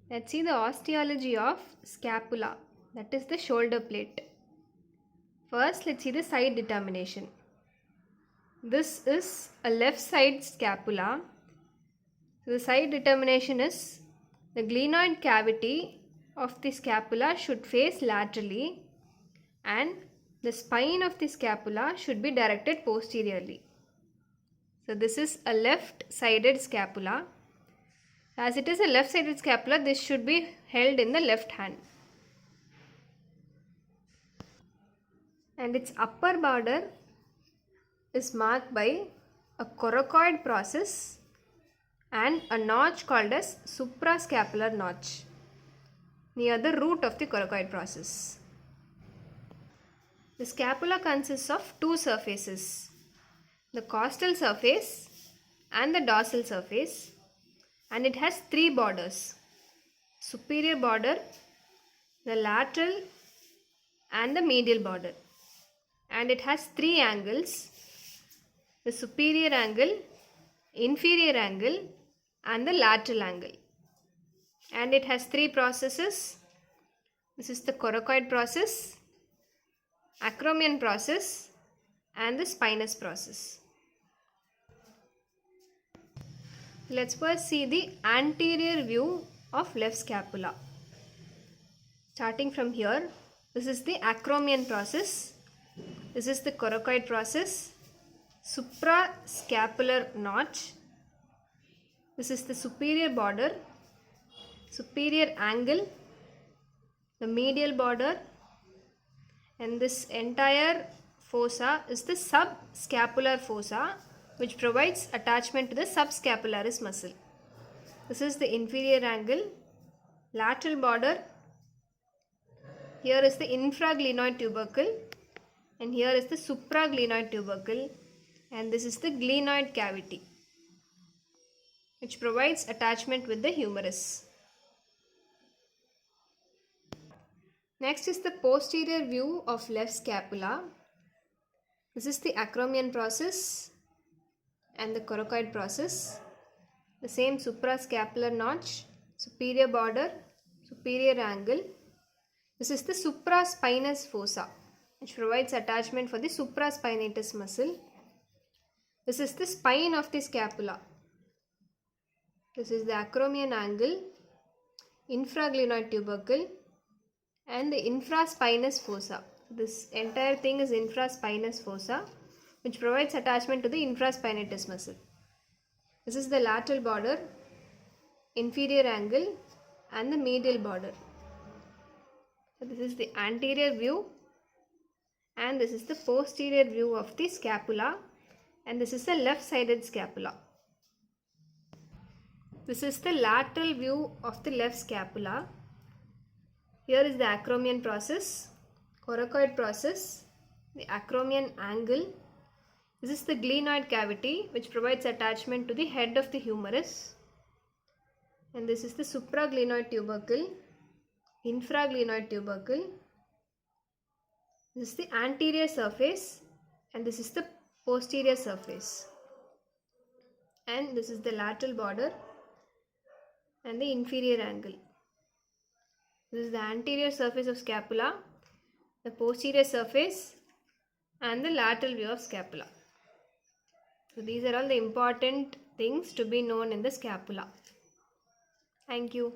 Let's see the osteology of scapula, that is the shoulder plate. First, let's see the side determination. This is a left side scapula. So the side determination is the glenoid cavity of the scapula should face laterally and the spine of the scapula should be directed posteriorly. So this is a left-sided scapula. As it is a left-sided scapula, this should be held in the left hand. And its upper border is marked by a coracoid process and a notch called as suprascapular notch near the root of the coracoid process. The scapula consists of two surfaces, the costal surface and the dorsal surface, and it has three borders: superior border, the lateral and the medial border. And it has three angles: the superior angle, inferior angle and the lateral angle. And it has three processes. This is the coracoid process, acromion process and the spinous process. Let's first see the anterior view of left scapula. Starting from here, this is the acromion process, this is the coracoid process, suprascapular notch, this is the superior border, superior angle, the medial border, and this entire fossa is the subscapular fossa, which provides attachment to the subscapularis muscle. This is the inferior angle, lateral border. Here is the infraglenoid tubercle and here is the supraglenoid tubercle, and this is the glenoid cavity which provides attachment with the humerus. Next is the posterior view of left scapula. This is the acromion process and the coracoid process. The same suprascapular notch, superior border, superior angle. This is the supraspinous fossa, which provides attachment for the supraspinatus muscle. This is the spine of the scapula. This is the acromion angle, infraglenoid tubercle and the infraspinous fossa. This entire thing is infraspinous fossa, which provides attachment to the infraspinatus muscle. This is the lateral border, inferior angle and the medial border. So this is the anterior view and this is the posterior view of the scapula, and this is the left-sided scapula. This is the lateral view of the left scapula. Here is the acromion process, coracoid process, the acromion angle. This is the glenoid cavity which provides attachment to the head of the humerus. And this is the supraglenoid tubercle, infraglenoid tubercle. This is the anterior surface and this is the posterior surface. And this is the lateral border and the inferior angle. This is the anterior surface of scapula, the posterior surface and the lateral view of scapula. So these are all the important things to be known in the scapula. Thank you.